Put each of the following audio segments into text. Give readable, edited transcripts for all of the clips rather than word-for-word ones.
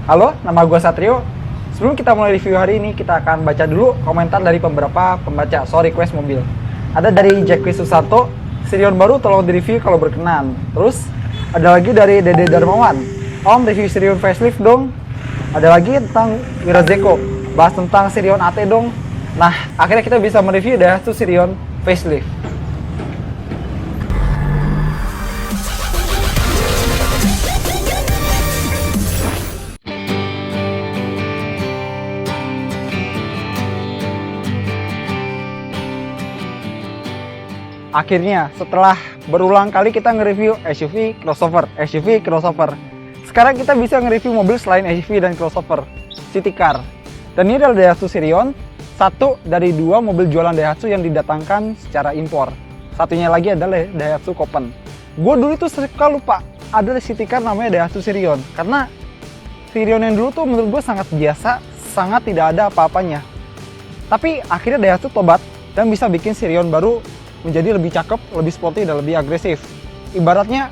Halo, nama gue Satrio. Sebelum kita mulai review hari ini, kita akan baca dulu komentar dari beberapa pembaca soal request mobil. Ada dari Jackie Susanto, Sirion baru tolong direview kalau berkenan. Terus ada lagi dari Dede Darmawan, Om review Sirion facelift dong. Ada lagi tentang Wirazeko, bahas tentang Sirion AT dong. Nah, akhirnya kita bisa mereview Daihatsu Sirion facelift. Akhirnya, setelah berulang kali kita nge-review SUV, crossover. Sekarang kita bisa nge-review mobil selain SUV dan crossover, city car. Dan ini adalah Daihatsu Sirion, satu dari dua mobil jualan Daihatsu yang didatangkan secara impor. Satunya lagi adalah Daihatsu Copen. Gue dulu tuh suka lupa, ada city car namanya Daihatsu Sirion. Karena Sirion yang dulu tuh menurut gue sangat biasa, sangat tidak ada apa-apanya. Tapi akhirnya Daihatsu tobat dan bisa bikin Sirion baru menjadi lebih cakep, lebih sporty, dan lebih agresif. Ibaratnya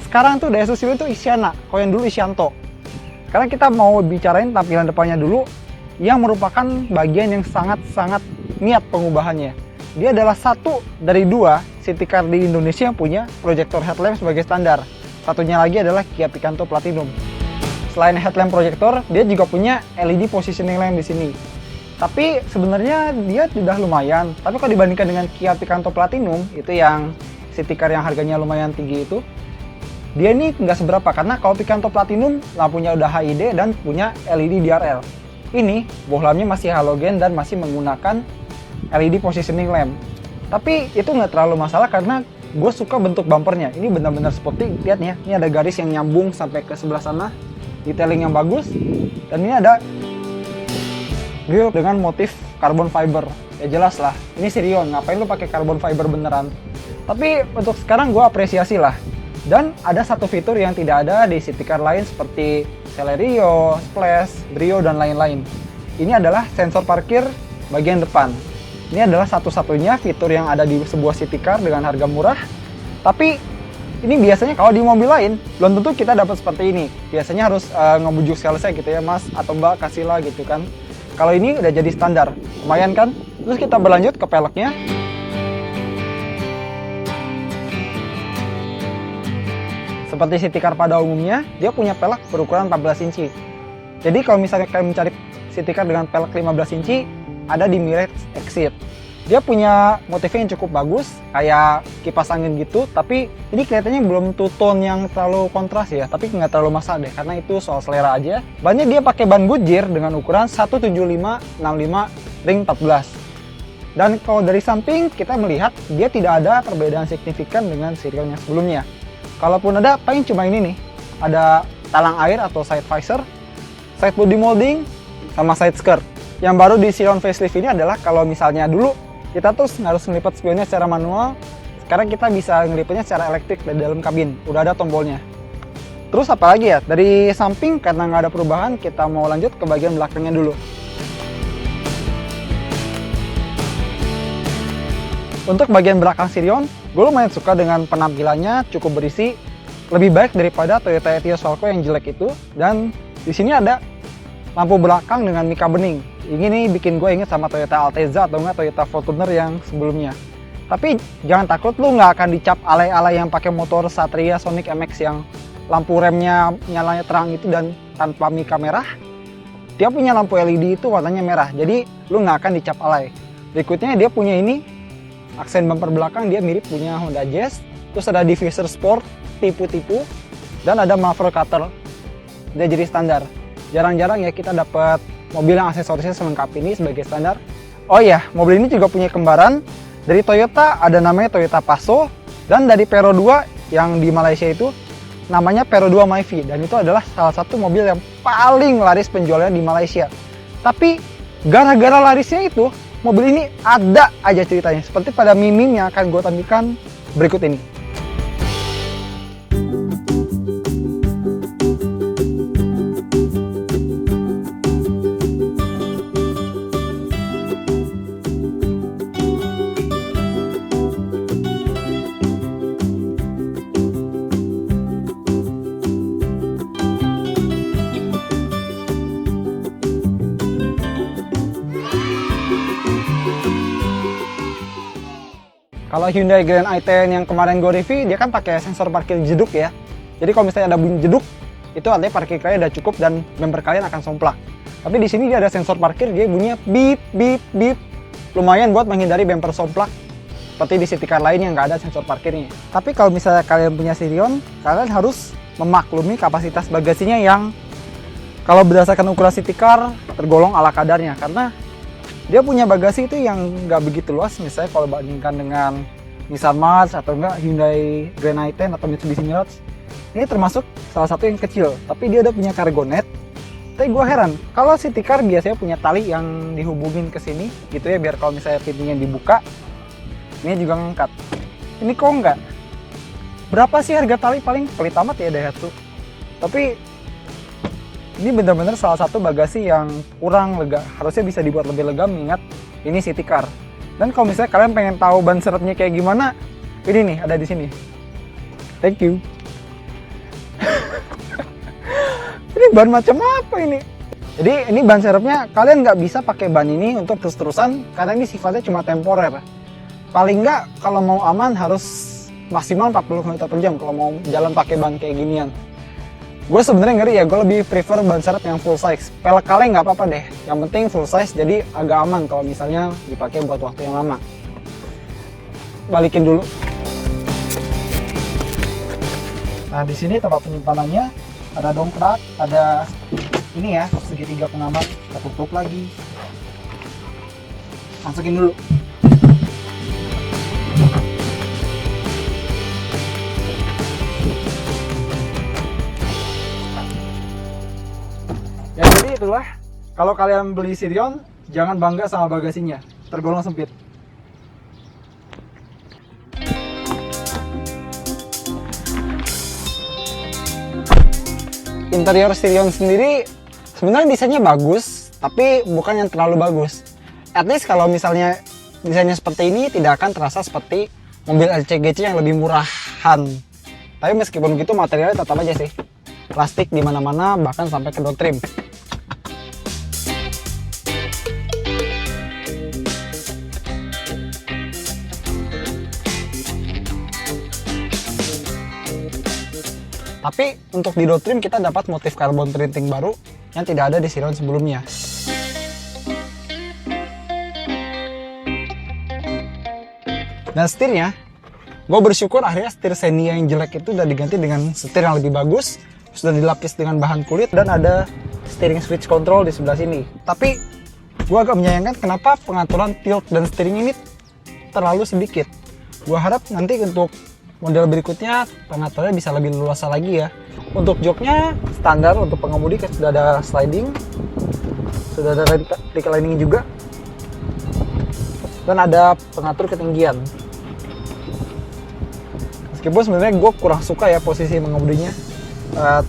sekarang tuh Daihatsu Sirion tuh Isyana, kalau yang dulu Isyanto. Sekarang kita mau bicarain tampilan depannya dulu, yang merupakan bagian yang sangat-sangat niat pengubahannya. Dia adalah satu dari dua city car di Indonesia yang punya projector headlamp sebagai standar. Satunya lagi adalah Kia Picanto Platinum. Selain headlamp projector, dia juga punya LED positioning lamp di sini. Tapi sebenarnya dia sudah lumayan. Tapi kalau dibandingkan dengan Kia Picanto Platinum, itu yang city car yang harganya lumayan tinggi itu, dia ini nggak seberapa. Karena kalau Picanto Platinum, lampunya udah HID dan punya LED DRL. Ini, bohlamnya masih halogen dan masih menggunakan LED positioning lamp. Tapi itu nggak terlalu masalah karena gue suka bentuk bumpernya. Ini benar-benar sporty, lihat ya. Ini ada garis yang nyambung sampai ke sebelah sana. Detailing yang bagus. Dan ini ada grill dengan motif carbon fiber. Ya jelas lah, ini Sirion, ngapain lu pakai carbon fiber beneran. Tapi untuk sekarang gue apresiasi lah. Dan ada satu fitur yang tidak ada di city car lain seperti Celerio, Splash, Brio, dan lain-lain. Ini adalah sensor parkir bagian depan. Ini adalah satu-satunya fitur yang ada di sebuah city car dengan harga murah. Tapi ini biasanya kalau di mobil lain belum tentu kita dapat seperti ini. Biasanya harus ngebujuk salesnya gitu ya, Mas atau Mbak, kasihlah gitu kan. Kalau ini udah jadi standar, lumayan kan? Terus kita berlanjut ke peleknya. Seperti city car pada umumnya, dia punya pelek berukuran 14 inci. Jadi kalau misalnya kalian mencari city car dengan pelek 15 inci, ada di Mirage Exit. Dia punya motifnya yang cukup bagus, kayak kipas angin gitu, tapi ini kelihatannya belum two-tone yang terlalu kontras ya, tapi nggak terlalu masalah deh, karena itu soal selera aja. Bannya dia pakai ban Goodyear dengan ukuran 175/65 ring 14. Dan kalau dari samping kita melihat, dia tidak ada perbedaan signifikan dengan Sirion yang sebelumnya. Kalaupun ada, paling cuma ini nih, ada talang air atau side visor, side body molding, sama side skirt. Yang baru di Sirion facelift ini adalah kalau misalnya dulu kita terus harus ngelipat spionnya secara manual, sekarang kita bisa ngelipatnya secara elektrik dari dalam kabin, udah ada tombolnya. Terus apa lagi ya, dari samping karena nggak ada perubahan, kita mau lanjut ke bagian belakangnya dulu. Untuk bagian belakang Sirion, gue lumayan suka dengan penampilannya, cukup berisi, lebih baik daripada Toyota Etios Falco yang jelek itu. Dan di sini ada lampu belakang dengan mika bening. Ini nih bikin gue inget sama Toyota Altezza atau enggak Toyota Fortuner yang sebelumnya. Tapi jangan takut, lu nggak akan dicap alay-alay yang pakai motor Satria Sonic MX yang lampu remnya nyalanya terang itu dan tanpa mika merah. Dia punya lampu LED itu warnanya merah, jadi lu nggak akan dicap alay. Berikutnya dia punya ini, aksen bumper belakang dia mirip punya Honda Jazz. Terus ada diffuser sport tipu-tipu dan ada muffler cutter. Dia jadi standar. Jarang-jarang ya kita dapat mobil yang aksesorisnya selengkap ini sebagai standar. Oh iya, mobil ini juga punya kembaran. Dari Toyota ada namanya Toyota Passo. Dan dari Pero 2 yang di Malaysia itu namanya Pero 2 Myvi. Dan itu adalah salah satu mobil yang paling laris penjualannya di Malaysia. Tapi gara-gara larisnya itu, mobil ini ada aja ceritanya. Seperti pada meme yang akan gue tampilkan berikut ini. Kalau Hyundai Grand i10 yang kemarin gue review, dia kan pakai sensor parkir jeduk ya. Jadi kalau misalnya ada bunyi jeduk, itu artinya parkir kalian udah cukup dan bumper kalian akan somplak. Tapi di sini dia ada sensor parkir, dia bunyinya beep beep beep. Lumayan buat menghindari bumper somplak seperti di city car lain yang nggak ada sensor parkirnya. Tapi kalau misalnya kalian punya Sirion, kalian harus memaklumi kapasitas bagasinya yang kalau berdasarkan ukuran city car tergolong ala kadarnya, karena dia punya bagasi itu yang nggak begitu luas. Misalnya kalau bandingkan dengan Nissan March atau enggak Hyundai Grand i10 atau Mitsubishi Mirage, ini termasuk salah satu yang kecil, tapi dia udah punya cargo net. Tapi gue heran, kalau city car biasanya punya tali yang dihubungin ke sini gitu ya, biar kalau misalnya pintunya dibuka, ini juga ngangkat. Ini kok enggak? Berapa sih harga tali? Paling pelit amat ya Daihatsu. Tapi ini benar-benar salah satu bagasi yang kurang lega. Harusnya bisa dibuat lebih lega mengingat ini city car. Dan kalau misalnya kalian pengen tahu ban serepnya kayak gimana, ini nih ada di sini. Thank you. Ini ban macam apa ini? Jadi ini ban serepnya kalian nggak bisa pakai ban ini untuk terus-terusan karena ini sifatnya cuma temporer. Paling nggak kalau mau aman harus maksimal 40 km/jam kalau mau jalan pakai ban kayak ginian. Gue sebenarnya ngeri ya, gue lebih prefer ban serep yang full size. Pelek kalian nggak apa-apa deh, yang penting full size jadi agak aman kalau misalnya dipakai buat waktu yang lama. Balikin dulu. Nah di sini tempat penyimpanannya ada dongkrak, ada ini ya segitiga pengaman, kita tutup lagi. Masukin dulu. Ya jadi itulah, kalau kalian beli Sirion, jangan bangga sama bagasinya, tergolong sempit. Interior Sirion sendiri sebenarnya desainnya bagus, tapi bukan yang terlalu bagus. At least kalau misalnya desainnya seperti ini tidak akan terasa seperti mobil LCGC yang lebih murahan. Tapi meskipun begitu materialnya tetap aja sih plastik di mana-mana, bahkan sampai ke door trim. Tapi untuk di door trim kita dapat motif carbon printing baru yang tidak ada di Sirion sebelumnya. Dan setirnya, gue bersyukur akhirnya setir Xenia yang jelek itu udah diganti dengan setir yang lebih bagus, sudah dilapis dengan bahan kulit dan ada steering switch control di sebelah sini. Tapi gue agak menyayangkan kenapa pengaturan tilt dan steering ini terlalu sedikit. Gue harap nanti untuk model berikutnya pengaturannya bisa lebih luas lagi ya. Untuk joknya standar untuk pengemudi sudah ada sliding, sudah ada reclining juga, dan ada pengatur ketinggian. Meskipun sebenarnya gue kurang suka ya posisi mengemudinya,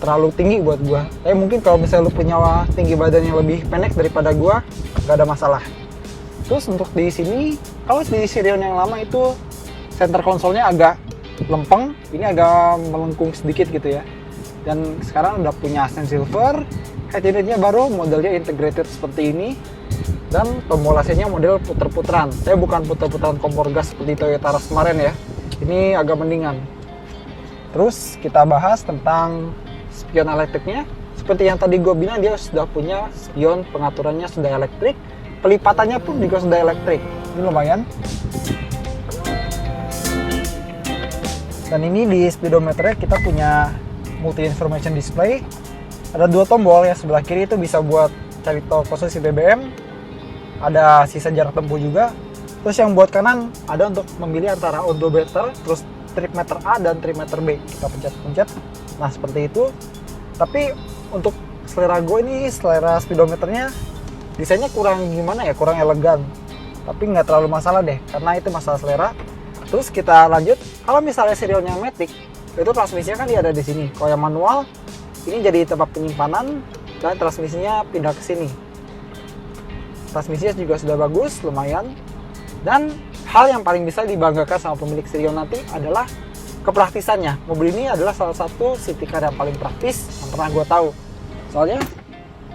terlalu tinggi buat gue. Tapi mungkin kalau misalnya lu punya tinggi badan yang lebih pendek daripada gue, nggak ada masalah. Terus untuk di sini, kalau di Sirion yang lama itu center konsolnya agak lempeng, ini agak melengkung sedikit gitu ya. Dan sekarang udah punya Ascent Silver, head unitnya baru, modelnya integrated seperti ini, dan pemolasinya model puter-puteran. Saya bukan puter-puteran kompor gas seperti Toyota Rush kemarin ya, ini agak mendingan. Terus kita bahas tentang spion elektriknya. Seperti yang tadi gue bilang, dia sudah punya spion, pengaturannya sudah elektrik, pelipatannya pun juga sudah elektrik. Ini lumayan. Dan ini di speedometernya kita punya multi information display. Ada dua tombol ya, sebelah kiri itu bisa buat cari tahu posisi BBM, ada sisa jarak tempuh juga. Terus yang buat kanan ada untuk memilih antara odometer, terus trip meter A dan trip meter B. Kita pencet-pencet, nah seperti itu. Tapi untuk selera gue ini, selera speedometernya desainnya kurang gimana ya, kurang elegan. Tapi nggak terlalu masalah deh, karena itu masalah selera. Terus kita lanjut, kalau misalnya Sirion yang Matic, itu transmisinya kan dia ada di sini. Kalau yang manual, ini jadi tempat penyimpanan dan transmisinya pindah ke sini. Transmisinya juga sudah bagus, lumayan. Dan hal yang paling bisa dibanggakan sama pemilik Sirion nanti adalah kepraktisannya. Mobil ini adalah salah satu city car yang paling praktis yang pernah gue tahu. Soalnya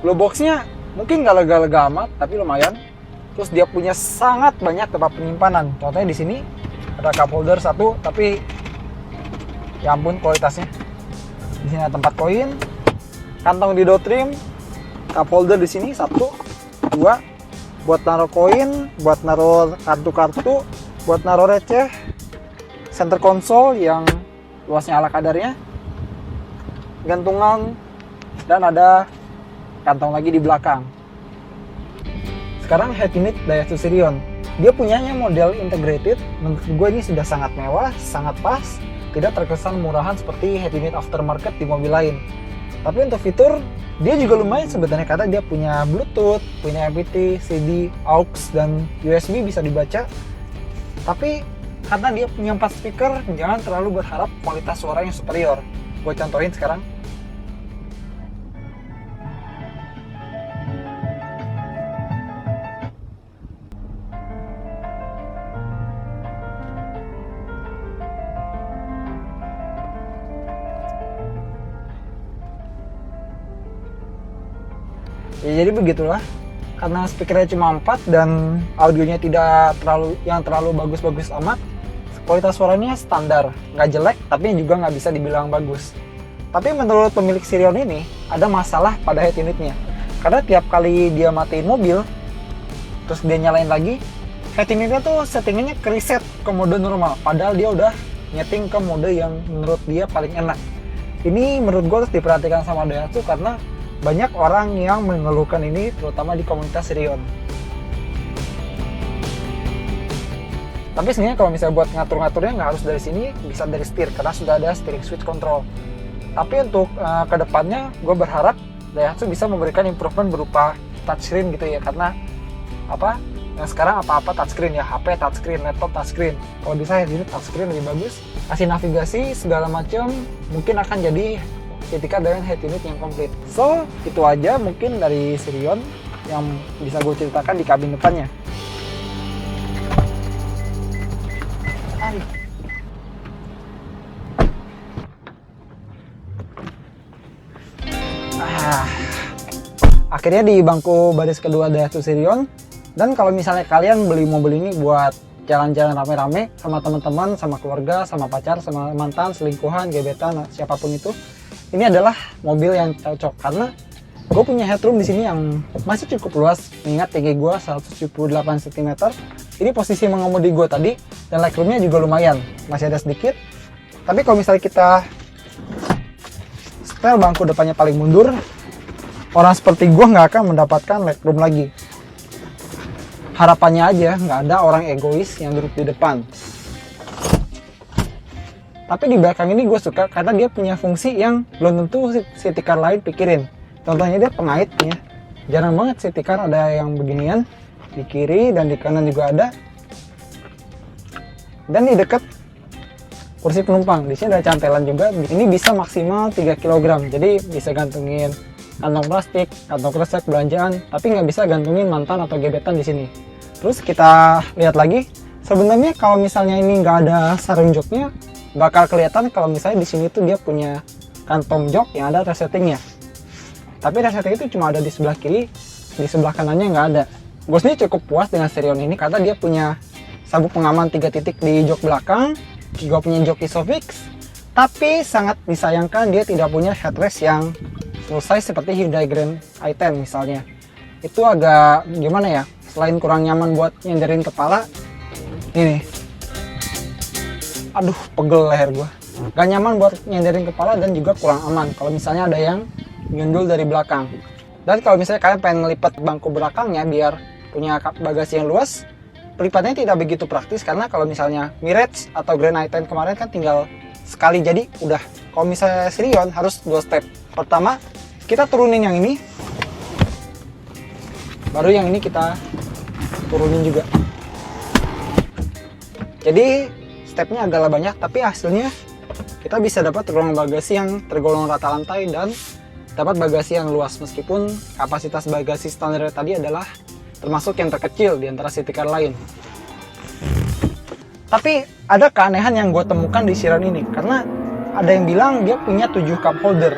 glow box-nya mungkin nggak lega-lega amat, tapi lumayan. Terus dia punya sangat banyak tempat penyimpanan. Contohnya di sini Ada cup holder satu, tapi ya ampun kualitasnya. Di sini ada tempat koin, kantong di door trim, cup holder di sini satu, dua, buat naruh koin, buat naruh kartu-kartu, buat naruh receh, center console yang luasnya ala kadarnya, gantungan, dan ada kantong lagi di belakang. Sekarang head unit Daihatsu Sirion, dia punyanya model integrated. Menurut gue ini sudah sangat mewah, sangat pas, tidak terkesan murahan seperti head unit aftermarket di mobil lain. Tapi untuk fitur, dia juga lumayan sebenarnya karena dia punya Bluetooth, punya MPT, CD, aux, dan USB bisa dibaca. Tapi karena dia punya 4 speaker, jangan terlalu berharap kualitas suaranya superior. Gue contohin sekarang. Ya, jadi begitulah. Karena speakernya cuma 4 dan audionya tidak terlalu bagus-bagus amat, kualitas suaranya standar, nggak jelek, tapi juga nggak bisa dibilang bagus. Tapi menurut pemilik Sirion ini, ada masalah pada head unitnya. Karena tiap kali dia matiin mobil, terus dia nyalain lagi, head unitnya tuh settingannya ke reset ke mode normal. Padahal dia udah nyeting ke mode yang menurut dia paling enak. Ini menurut gue harus diperhatikan sama Daihatsu karena banyak orang yang mengeluhkan ini, terutama di komunitas Sirion. Tapi sebenarnya kalau misalnya buat ngatur-ngaturnya nggak harus dari sini, bisa dari setir karena sudah ada steering switch control. Tapi untuk kedepannya, gue berharap Daihatsu bisa memberikan improvement berupa touchscreen gitu ya, karena yang sekarang apa-apa touchscreen ya, HP touchscreen, laptop touchscreen. Kalau bisa head unit touchscreen lebih bagus, kasih navigasi segala macam, mungkin akan jadi Citycar dengan head unit yang komplit. So itu aja mungkin dari Sirion yang bisa gue ceritakan di kabin depannya. Akhirnya di bangku baris kedua Daihatsu Sirion. Dan kalau misalnya kalian beli mobil ini buat jalan-jalan rame-rame sama teman-teman, sama keluarga, sama pacar, sama mantan, selingkuhan, gebetan, siapapun itu, ini adalah mobil yang cocok karena gue punya headroom di sini yang masih cukup luas. Mengingat tinggi gue 178 cm. Ini posisi mengemudi gue tadi, dan legroomnya juga lumayan, masih ada sedikit. Tapi kalau misalnya kita setel bangku depannya paling mundur, orang seperti gue nggak akan mendapatkan legroom lagi. Harapannya aja nggak ada orang egois yang duduk di depan. Tapi di belakang ini gue suka karena dia punya fungsi yang belum tentu Citycar lain pikirin. Contohnya dia pengaitnya. Jarang banget Citycar ada yang beginian. Di kiri dan di kanan juga ada. Dan di dekat kursi penumpang, di sini ada cantelan juga. Ini bisa maksimal 3 kg. Jadi bisa gantungin kantong plastik, kantong kresek, belanjaan, tapi nggak bisa gantungin mantan atau gebetan di sini. Terus kita lihat lagi, sebenarnya kalau misalnya ini nggak ada sarung joknya, bakal kelihatan kalau misalnya di sini tuh dia punya kantong jok yang ada resettingnya. Tapi resetting itu cuma ada di sebelah kiri, di sebelah kanannya nggak ada. Gue sendiri cukup puas dengan Sirion ini karena dia punya sabuk pengaman 3 titik di jok belakang, juga punya jok Isofix, tapi sangat disayangkan dia tidak punya headrest yang full size seperti Hyundai Grand i10 misalnya. Itu agak gimana ya, selain kurang nyaman buat nyenderin kepala, ini aduh pegel leher gua, gak nyaman buat nyenderin kepala dan juga kurang aman kalau misalnya ada yang nyundul dari belakang. Dan kalau misalnya kalian pengen ngelipat bangku belakangnya biar punya bagasi yang luas, pelipatnya tidak begitu praktis karena kalau misalnya Mirage atau Grand i10 kemarin kan tinggal sekali jadi udah. Kalau misalnya Sirion harus 2 step. Pertama, kita turunin yang ini, baru yang ini kita turunin juga. Jadi stepnya agak banyak, tapi hasilnya kita bisa dapat ruang bagasi yang tergolong rata lantai dan dapat bagasi yang luas, meskipun kapasitas bagasi standar tadi adalah termasuk yang terkecil di antara Citycar lain. Tapi ada keanehan yang gue temukan di Sirion ini, karena ada yang bilang dia punya 7 cup holder,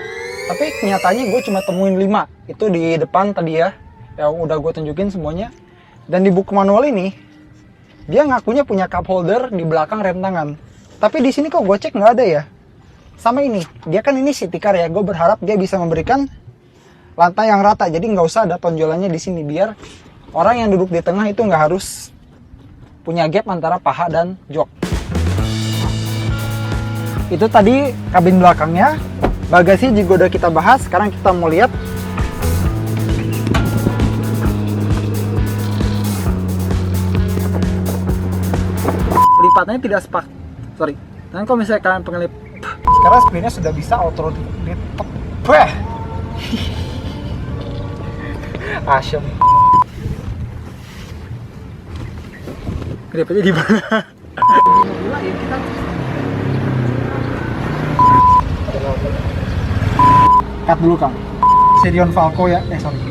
tapi kenyataannya gue cuma temuin 5. Itu di depan tadi ya, yang udah gue tunjukin semuanya. Dan di buku manual ini Dia ngakunya punya cup holder di belakang rem tangan. Tapi di sini kok gue cek nggak ada ya. Sama ini, dia kan ini city car ya. Gue berharap dia bisa memberikan lantai yang rata. Jadi nggak usah ada tonjolannya di sini, biar orang yang duduk di tengah itu nggak harus punya gap antara paha dan jok. Itu tadi kabin belakangnya. Bagasi juga udah kita bahas. Sekarang kita mau lihat lipatnya tidak sepak. Sorry. Dan kalau misalnya kalian pengelip, sekarang sprintnya sudah bisa auto retop. Wah. Asyam. Gripnya di mana? Cut dulu Kang. Sirion Falco ya, sorry.